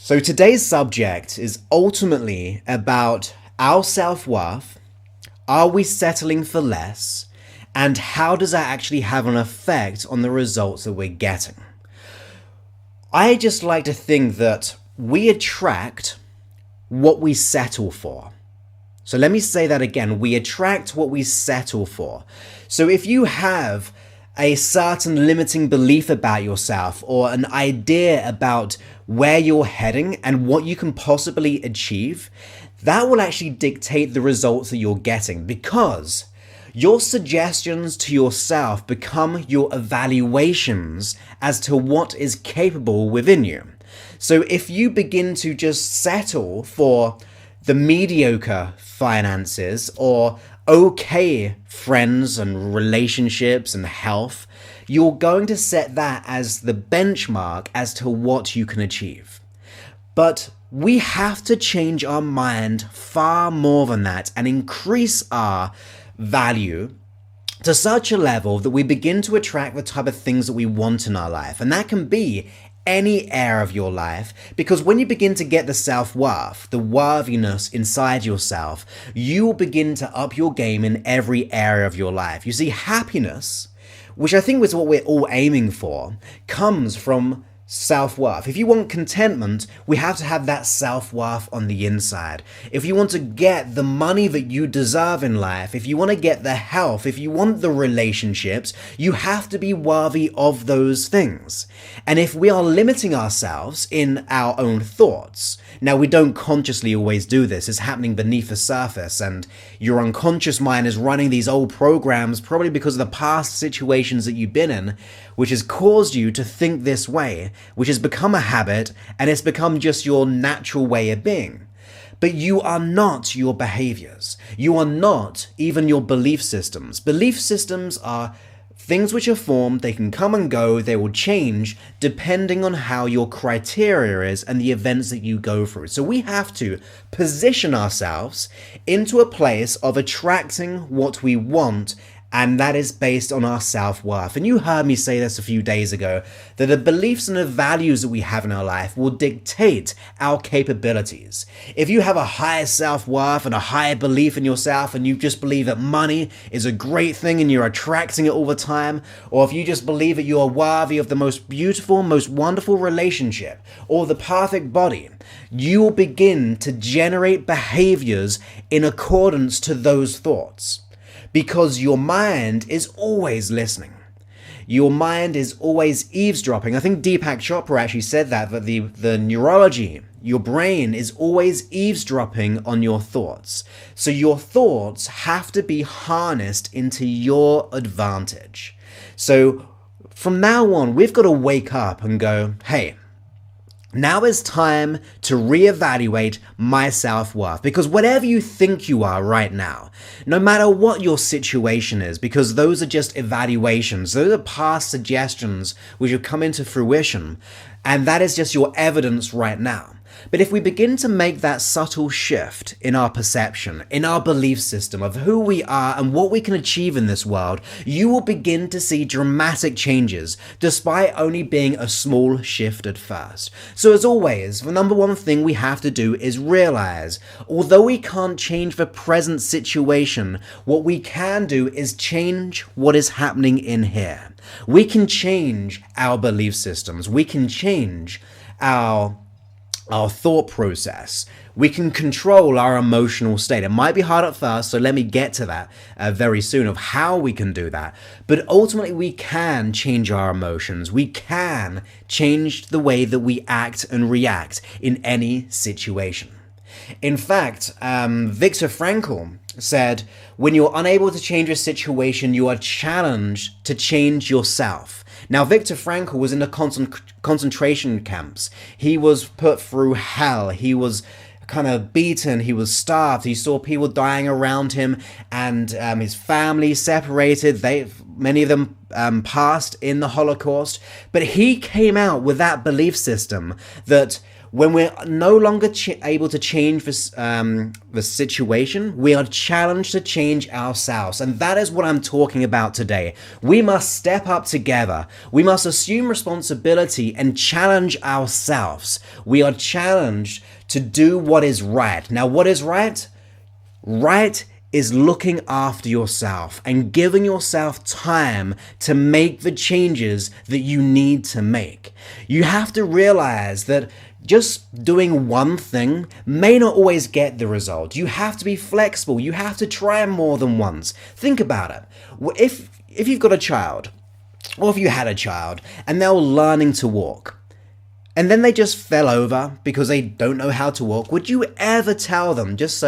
So today's subject is ultimately about our self-worth. Are we settling for less? And how does that actually have an effect on the results that we're getting? I just like to think that we attract what we settle for. So let me say that again. We attract what we settle for. So if you have a certain limiting belief about yourself or an idea about where you're heading and what you can possibly achieve, that will actually dictate the results that you're getting, because your suggestions to yourself become your evaluations as to what is capable within you. So if you begin to just settle for the mediocre finances or okay friends and relationships and health, you're going to set that as the benchmark as to what you can achieve. But we have to change our mind far more than that and increase our value to such a level that we begin to attract the type of things that we want in our life. And that can be any area of your life, because when you begin to get the self-worth, the worthiness inside yourself, you will begin to up your game in every area of your life. You see, happiness, which I think is what we're all aiming for, comes from self-worth. If you want contentment, we have to have that self-worth on the inside. If you want to get the money that you deserve in life, if you want to get the health, if you want the relationships, you have to be worthy of those things. And if we are limiting ourselves in our own thoughts, now we don't consciously always do this, it's happening beneath the surface, and your unconscious mind is running these old programs, probably because of the past situations that you've been in, which has caused you to think this way, which has become a habit, and it's become just your natural way of being. But you are not your behaviors. You are not even your belief systems. Belief systems are things which are formed, they can come and go, they will change depending on how your criteria is and the events that you go through. So we have to position ourselves into a place of attracting what we want, and that is based on our self-worth. And you heard me say this a few days ago, that the beliefs and the values that we have in our life will dictate our capabilities. If you have a higher self-worth and a higher belief in yourself, and you just believe that money is a great thing and you're attracting it all the time, or if you just believe that you are worthy of the most beautiful, most wonderful relationship, or the perfect body, you will begin to generate behaviors in accordance to those thoughts. Because your mind is always listening. Your mind is always eavesdropping. I think Deepak Chopra actually said that the neurology, your brain is always eavesdropping on your thoughts. So your thoughts have to be harnessed into your advantage. So from now on, we've got to wake up and go, hey, now is time to reevaluate my self-worth, because whatever you think you are right now, no matter what your situation is, because those are just evaluations, those are past suggestions which have come into fruition, and that is just your evidence right now. But if we begin to make that subtle shift in our perception, in our belief system of who we are and what we can achieve in this world, you will begin to see dramatic changes, despite only being a small shift at first. So as always, the number one thing we have to do is realize, although we can't change the present situation, what we can do is change what is happening in here. We can change our belief systems. We can change our thought process. We can control our emotional state. It might be hard at first, so let me get to that very soon of how we can do that. But ultimately, we can change our emotions. We can change the way that we act and react in any situation. In fact, Viktor Frankl said, when you're unable to change a situation, you are challenged to change yourself. Now, Viktor Frankl was in the concentration camps. He was put through hell. He was kind of beaten. He was starved. He saw people dying around him, and his family separated. Many of them passed in the Holocaust. But he came out with that belief system that When we're no longer able to change the situation, we are challenged to change ourselves. And that is what I'm talking about today. We must step up together. We must assume responsibility and challenge ourselves. We are challenged to do what is right. Now, what is right? Right is looking after yourself and giving yourself time to make the changes that you need to make. You have to realize that just doing one thing may not always get the result. You have to be flexible. You have to try more than once. Think about it. If you've got a child, or if you had a child, and they're learning to walk, and then they just fell over because they don't know how to walk, would you ever tell them, just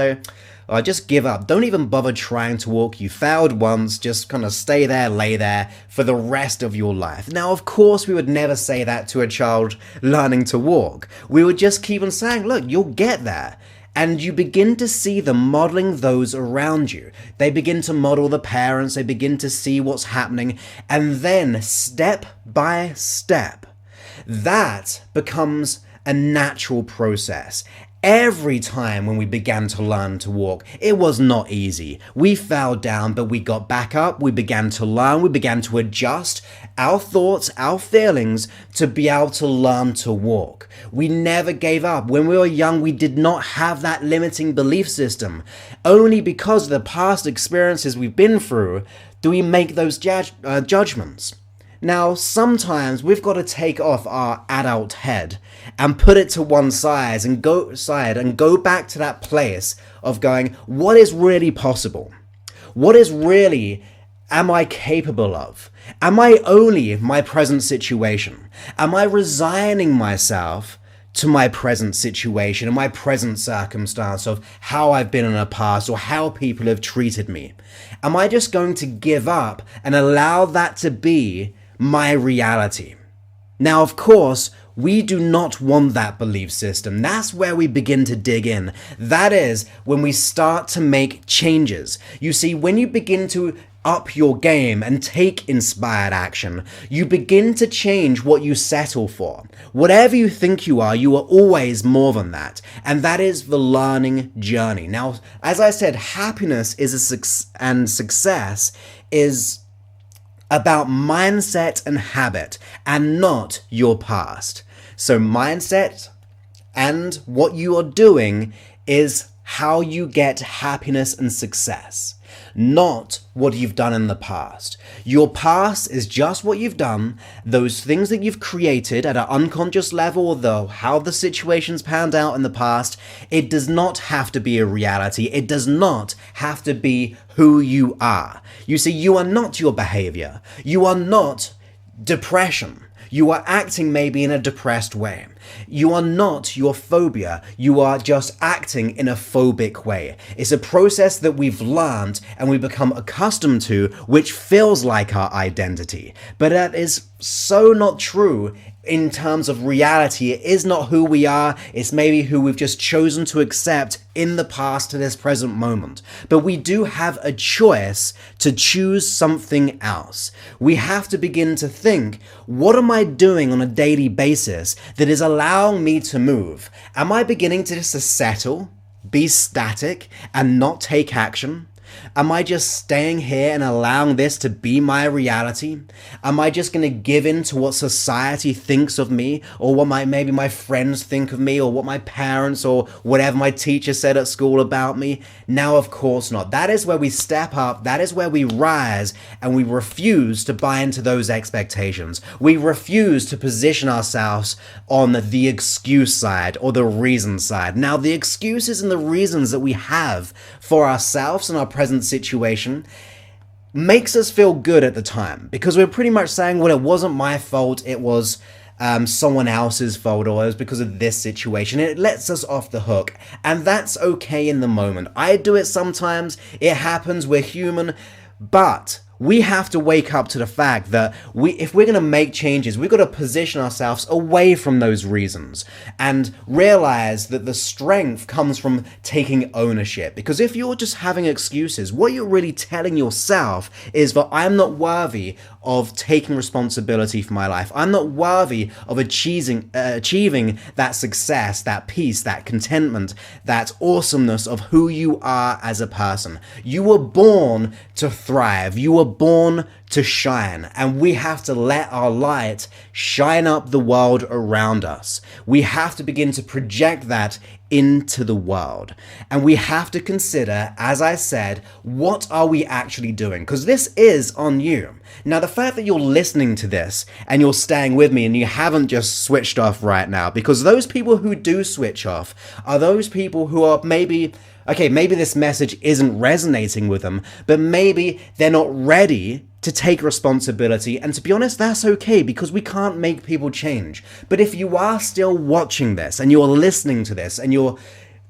give up, don't even bother trying to walk, you failed once, just kind of stay there, lay there for the rest of your life? Now, of course, we would never say that to a child learning to walk. We would just keep on saying, look, you'll get there. And you begin to see them modeling those around you. They begin to model the parents, they begin to see what's happening, and then step by step, that becomes a natural process. Every time when we began to learn to walk, it was not easy. We fell down, but we got back up. We began to learn. We began to adjust our thoughts, our feelings to be able to learn to walk. We never gave up. When we were young, we did not have that limiting belief system. Only because of the past experiences we've been through do we make those judgments. Now, sometimes we've got to take off our adult head and put it to one side and go back to that place of going, what is really possible? What is really, am I capable of? Am I only my present situation? Am I resigning myself to my present situation and my present circumstance of how I've been in the past or how people have treated me? Am I just going to give up and allow that to be my reality? Now, of course, we do not want that belief system. That's where we begin to dig in. That is when we start to make changes. You see, when you begin to up your game and take inspired action, you begin to change what you settle for. Whatever you think you are always more than that. And that is the learning journey. Now, as I said, happiness and success is about mindset and habit and not your past. So mindset and what you are doing is how you get happiness and success, not what you've done in the past. Your past is just what you've done, those things that you've created at an unconscious level, though how the situations panned out in the past. It does not have to be a reality. It does not have to be who you are. You see, you are not your behavior. You are not depression. You are acting maybe in a depressed way. You are not your phobia. You are just acting in a phobic way. It's a process that we've learned and we become accustomed to, which feels like our identity. But that is so not true in terms of reality. It is not who we are. It's maybe who we've just chosen to accept in the past to this present moment. But we do have a choice to choose something else. We have to begin to think, what am I doing on a daily basis that is allowing me to move? Am I beginning to just settle, be static, and not take action? Am I just staying here and allowing this to be my reality? Am I just going to give in to what society thinks of me, or what maybe my friends think of me, or what my parents or whatever my teacher said at school about me? Now, of course not. That is where we step up. That is where we rise, and we refuse to buy into those expectations. We refuse to position ourselves on the excuse side or the reason side. Now, the excuses and the reasons that we have for ourselves and our present situation makes us feel good at the time, because we're pretty much saying, well, it wasn't my fault, it was someone else's fault, or it was because of this situation. It lets us off the hook, and that's okay in the moment. I do it sometimes, it happens, we're human, but we have to wake up to the fact that if we're going to make changes, we've got to position ourselves away from those reasons and realize that the strength comes from taking ownership. Because if you're just having excuses, what you're really telling yourself is that I'm not worthy of taking responsibility for my life. I'm not worthy of achieving that success, that peace, that contentment, that awesomeness of who you are as a person. You were born to thrive. You were born to shine, and we have to let our light shine up the world around us. We have to begin to project that into the world. And we have to consider, as I said, what are we actually doing? Because this is on you. Now, the fact that you're listening to this and you're staying with me and you haven't just switched off right now, because those people who do switch off are those people who are maybe this message isn't resonating with them, but maybe they're not ready to take responsibility. And to be honest, that's okay, because we can't make people change. But if you are still watching this and you're listening to this and you're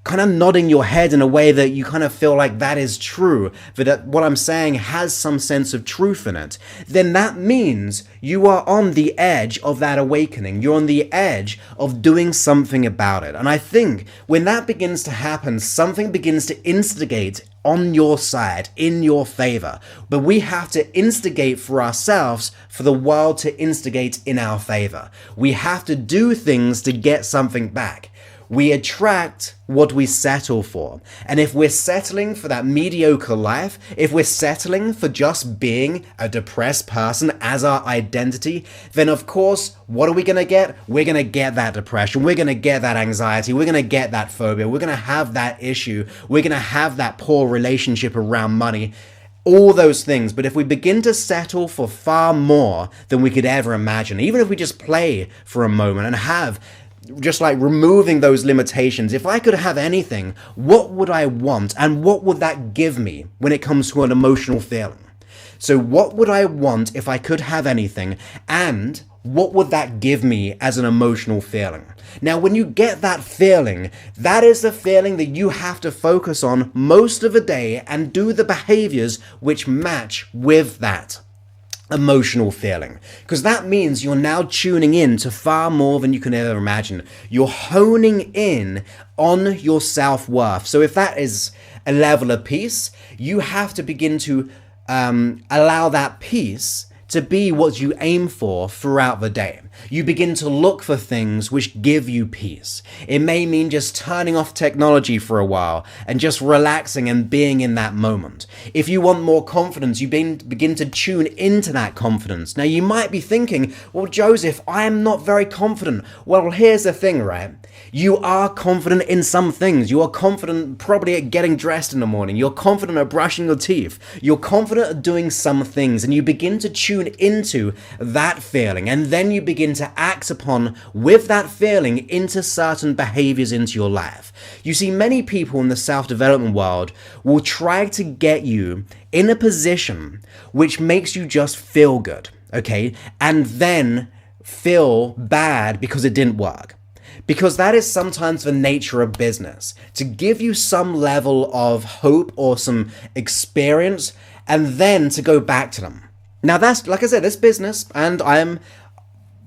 kind of nodding your head in a way that you kind of feel like that is true, that what I'm saying has some sense of truth in it, then that means you are on the edge of that awakening. You're on the edge of doing something about it. And I think when that begins to happen, something begins to instigate on your side, in your favor. But we have to instigate for ourselves for the world to instigate in our favor. We have to do things to get something back. We attract what we settle for. And if we're settling for that mediocre life, if we're settling for just being a depressed person as our identity, then of course, what are we going to get? We're going to get that depression. We're going to get that anxiety. We're going to get that phobia. We're going to have that issue. We're going to have that poor relationship around money. All those things. But if we begin to settle for far more than we could ever imagine, even if we just play for a moment and have just like removing those limitations, if I could have anything, what would I want? And what would that give me when it comes to an emotional feeling? So what would I want if I could have anything? And what would that give me as an emotional feeling? Now, when you get that feeling, that is the feeling that you have to focus on most of the day and do the behaviors which match with that emotional feeling, because that means you're now tuning in to far more than you can ever imagine. You're honing in on your self-worth. So if that is a level of peace, you have to begin to allow that peace to be what you aim for throughout the day. You begin to look for things which give you peace. It may mean just turning off technology for a while and just relaxing and being in that moment. If you want more confidence, you begin to tune into that confidence. Now you might be thinking, well, Joseph, I am not very confident. Well, here's the thing, right? You are confident in some things. You are confident probably at getting dressed in the morning. You're confident at brushing your teeth. You're confident at doing some things, and you begin to tune into that feeling, and then you begin to act upon with that feeling into certain behaviors into your life. You see, many people in the self-development world will try to get you in a position which makes you just feel good, okay? And then feel bad because it didn't work. Because that is sometimes the nature of business, to give you some level of hope or some experience and then to go back to them. Now that's, like I said, it's business, and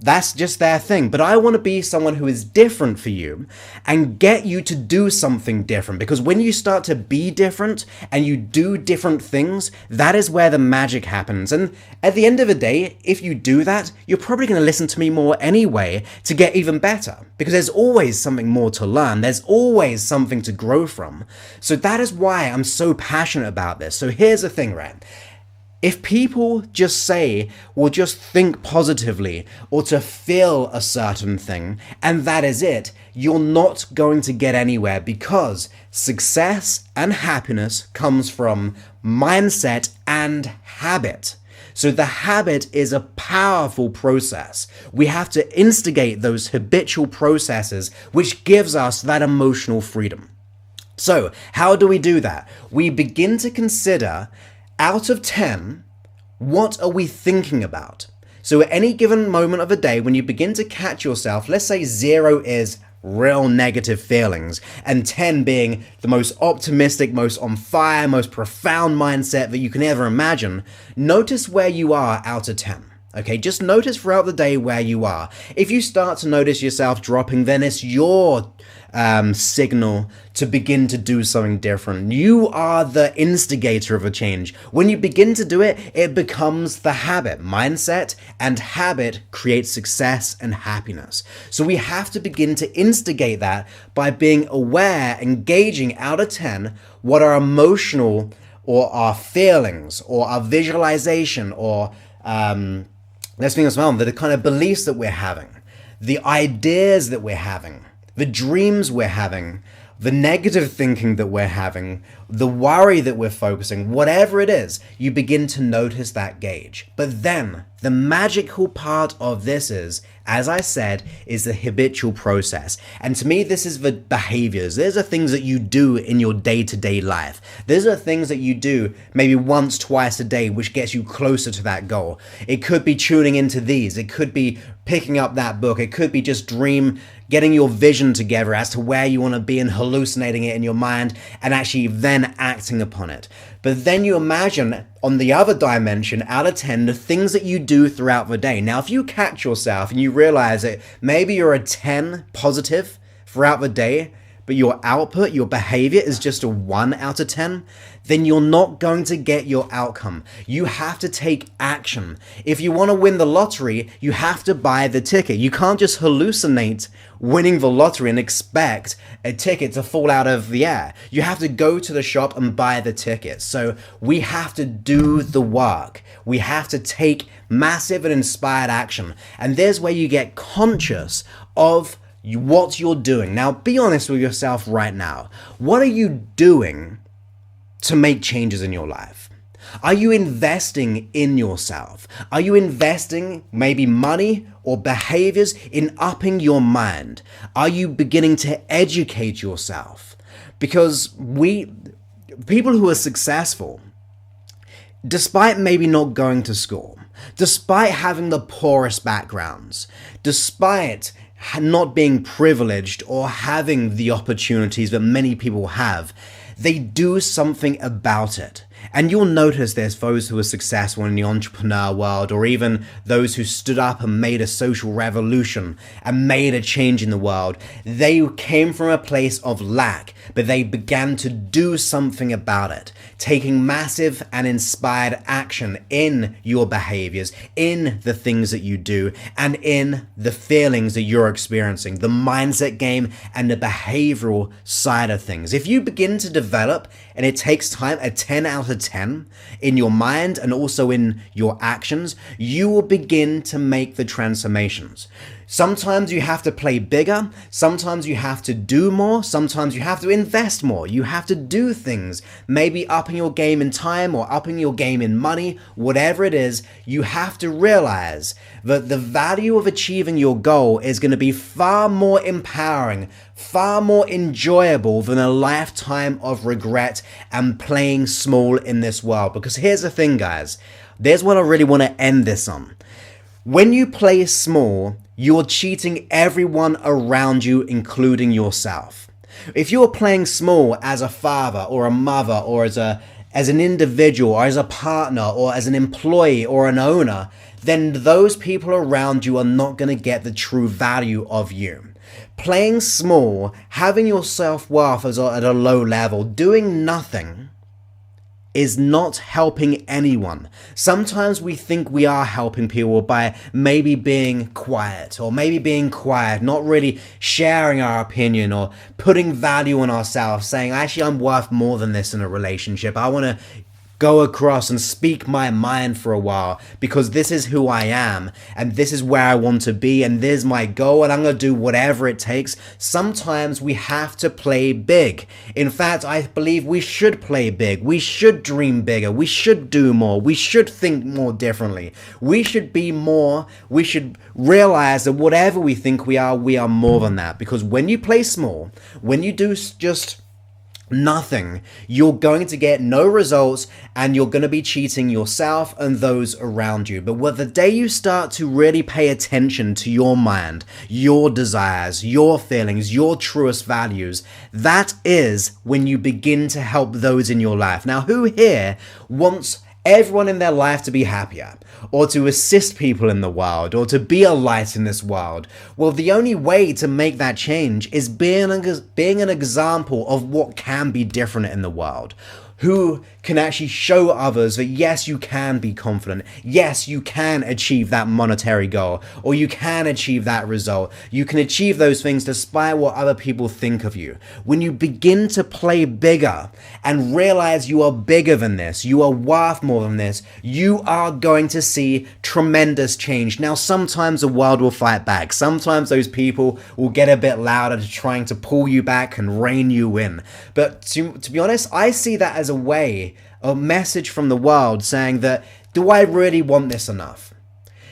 that's just their thing. But I want to be someone who is different for you and get you to do something different. Because when you start to be different and you do different things, that is where the magic happens. And at the end of the day, if you do that, you're probably going to listen to me more anyway to get even better. Because there's always something more to learn. There's always something to grow from. So that is why I'm so passionate about this. So here's the thing, right? If people just say, well, just think positively or to feel a certain thing, and that is it, you're not going to get anywhere, because success and happiness comes from mindset and habit. So the habit is a powerful process. We have to instigate those habitual processes, which gives us that emotional freedom. So how do we do that? We begin to consider, out of 10, what are we thinking about? So at any given moment of the day, when you begin to catch yourself, let's say 0 is real negative feelings, and 10 being the most optimistic, most on fire, most profound mindset that you can ever imagine, notice where you are out of 10. Okay, just notice throughout the day where you are. If you start to notice yourself dropping, then it's your signal to begin to do something different. You are the instigator of a change. When you begin to do it, it becomes the habit. Mindset and habit create success and happiness. So we have to begin to instigate that by being aware, engaging out of 10, what our emotional or our feelings or our visualization or let's be honest, the kind of beliefs that we're having, the ideas that we're having, the dreams we're having, the negative thinking that we're having, the worry that we're focusing, whatever it is, you begin to notice that gauge. But then the magical part of this is, as I said, is the habitual process. And to me, this is the behaviors. These are things that you do in your day-to-day life. These are things that you do maybe once, twice a day, which gets you closer to that goal. It could be tuning into these. It could be picking up that book. It could be just getting your vision together as to where you want to be and hallucinating it in your mind and actually then acting upon it. But then you imagine on the other dimension, out of 10, the things that you do throughout the day. Now, if you catch yourself and you realize that maybe you're a 10 positive throughout the day, but your output, your behavior is just a 1 out of 10, then you're not going to get your outcome. You have to take action. If you want to win the lottery, you have to buy the ticket. You can't just hallucinate winning the lottery and expect a ticket to fall out of the air. You have to go to the shop and buy the ticket. So we have to do the work. We have to take massive and inspired action. And there's where you get conscious of what you're doing. Now, be honest with yourself right now. What are you doing to make changes in your life? Are you investing in yourself? Are you investing maybe money or behaviors in upping your mind? Are you beginning to educate yourself? Because people who are successful, despite maybe not going to school, despite having the poorest backgrounds, despite not being privileged or having the opportunities that many people have, they do something about it. And you'll notice there's those who are successful in the entrepreneur world, or even those who stood up and made a social revolution and made a change in the world. They came from a place of lack, but they began to do something about it, taking massive and inspired action in your behaviors, in the things that you do, and in the feelings that you're experiencing, the mindset game and the behavioral side of things. If you begin to develop, and it takes time, a 10 out of 10 in your mind and also in your actions, you will begin to make the transformations. Sometimes you have to play bigger, sometimes you have to do more, sometimes you have to invest more, you have to do things, maybe upping your game in time or upping your game in money, whatever it is. You have to realize that the value of achieving your goal is going to be far more empowering, far more enjoyable than a lifetime of regret and playing small in this world. Because here's the thing, guys, there's what I really want to end this on. When you play small, you're cheating everyone around you, including yourself. If you're playing small as a father or a mother or as an individual or as a partner or as an employee or an owner, then those people around you are not going to get the true value of you. Playing small, having your self-worth at a low level, doing nothing is not helping anyone. Sometimes we think we are helping people by maybe being quiet, not really sharing our opinion or putting value on ourselves, saying, actually, I'm worth more than this in a relationship. I want to go across and speak my mind for a while because this is who I am and this is where I want to be and this is my goal and I'm going to do whatever it takes. Sometimes we have to play big. In fact, I believe we should play big. We should dream bigger. We should do more. We should think more differently. We should be more. We should realize that whatever we think we are more than that. Because when you play small, when you do just nothing, you're going to get no results and you're going to be cheating yourself and those around you. But the day you start to really pay attention to your mind, your desires, your feelings, your truest values, that is when you begin to help those in your life. Now, who here wants everyone in their life to be happier, or to assist people in the world, or to be a light in this world. Well, the only way to make that change is being an example of what can be different in the world. Who can actually show others that yes, you can be confident. Yes, you can achieve that monetary goal, or you can achieve that result. You can achieve those things despite what other people think of you. When you begin to play bigger and realize you are bigger than this, you are worth more than this, you are going to see tremendous change. Now, sometimes the world will fight back. Sometimes those people will get a bit louder to trying to pull you back and rein you in. But to be honest, I see that as a way, a message from the world saying that, do I really want this enough?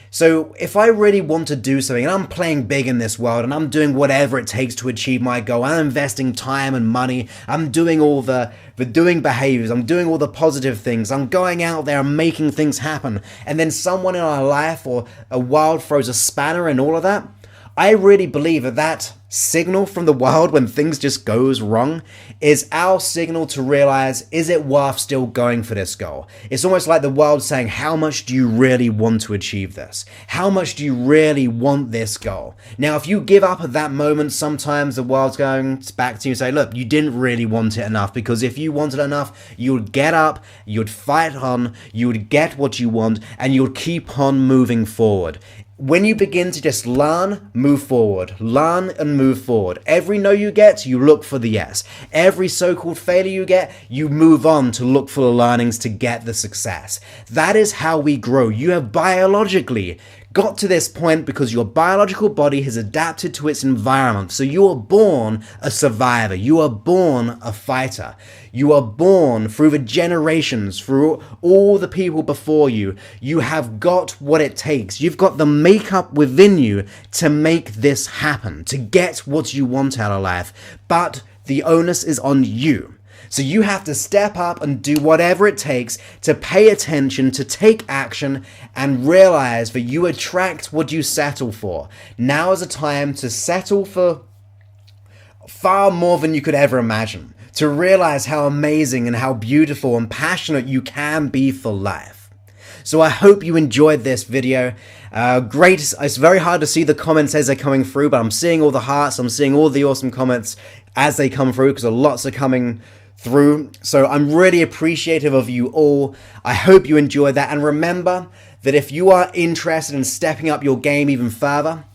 So if I really want to do something and I'm playing big in this world and I'm doing whatever it takes to achieve my goal, I'm investing time and money, I'm doing all the doing behaviors, I'm doing all the positive things, I'm going out there and making things happen, and then someone in our life or a world throws a spanner in all of that, I really believe that signal from the world when things just goes wrong is our signal to realize, is it worth still going for this goal? It's almost like the world saying, how much do you really want to achieve this? How much do you really want this goal? Now, if you give up at that moment, sometimes the world's going back to you and say, look, you didn't really want it enough, because if you wanted enough, you would get up, you'd fight on, you would get what you want, and you'd keep on moving forward. When you begin to just learn, move forward, learn and move forward. Every no you get, you look for the yes. Every so-called failure you get, you move on to look for the learnings to get the success. That is how we grow. You have biologically got to this point because your biological body has adapted to its environment. So you are born a survivor. You are born a fighter. You are born through the generations, through all the people before you. You have got what it takes. You've got the makeup within you to make this happen, to get what you want out of life. But the onus is on you. So you have to step up and do whatever it takes to pay attention, to take action, and realize that you attract what you settle for. Now is a time to settle for far more than you could ever imagine, to realize how amazing and how beautiful and passionate you can be for life. So I hope you enjoyed this video. Great. It's very hard to see the comments as they're coming through, but I'm seeing all the hearts, I'm seeing all the awesome comments as they come through, because lots are coming through. So I'm really appreciative of you all. I hope you enjoyed that. And remember that if you are interested in stepping up your game even further,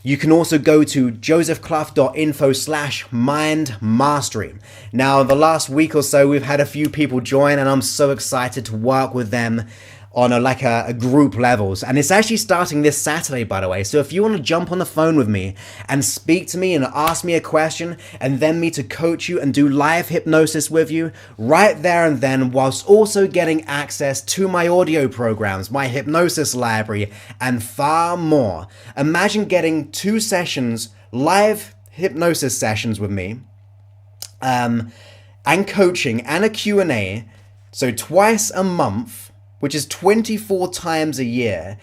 you can also go to josephclough.info/mindmastery. Now, the last week or so, we've had a few people join, and I'm so excited to work with them on a group levels. And it's actually starting this Saturday, by the way. So if you want to jump on the phone with me and speak to me and ask me a question, and then me to coach you and do live hypnosis with you right there and then, whilst also getting access to my audio programs, my hypnosis library, and far more. Imagine getting 2 sessions, live hypnosis sessions with me, and coaching and a Q&A, so twice a month, which is 24 times a year,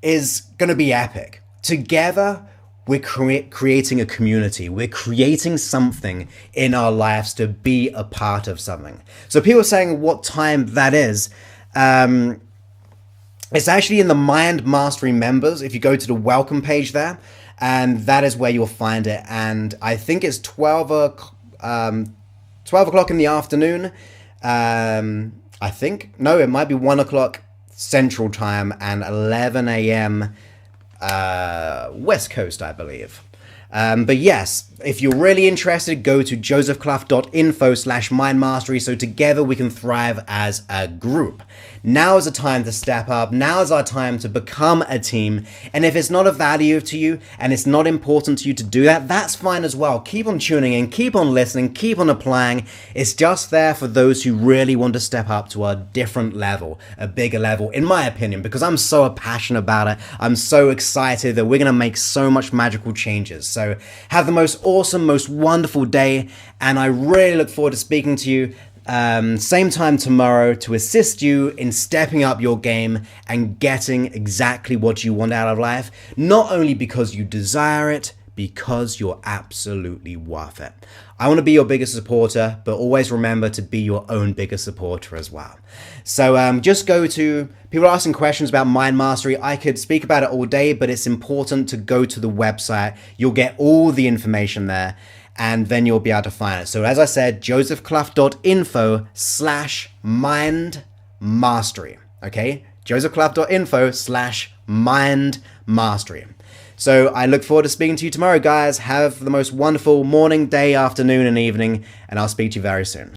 is going to be epic. Together, we're creating a community. We're creating something in our lives to be a part of something. So people are saying what time that is. It's actually in the Mind Mastery members. If you go to the welcome page there, and that is where you'll find it. And I think it's 12 o'clock in the afternoon. I think, no, it might be 1 o'clock Central Time and 11 a.m. West Coast, I believe. But yes, if you're really interested, go to josephclough.info/mindmastery so together we can thrive as a group. Now is the time to step up. Now is our time to become a team. And if it's not of value to you and it's not important to you to do that, that's fine as well. Keep on tuning in, keep on listening, keep on applying. It's just there for those who really want to step up to a different level, a bigger level, in my opinion, because I'm so passionate about it. I'm so excited that we're going to make so much magical changes. So have the most awesome, most wonderful day. And I really look forward to speaking to you same time tomorrow to assist you in stepping up your game and getting exactly what you want out of life, not only because you desire it, because you're absolutely worth it. I want to be your biggest supporter, but always remember to be your own biggest supporter as well. So just go to, people are asking questions about mind mastery. I could speak about it all day, but it's important to go to the website. You'll get all the information there, and then you'll be able to find it. So as I said, josephclough.info/mind mastery. Okay, josephclough.info/mind mastery. So I look forward to speaking to you tomorrow, guys. Have the most wonderful morning, day, afternoon, and evening, and I'll speak to you very soon.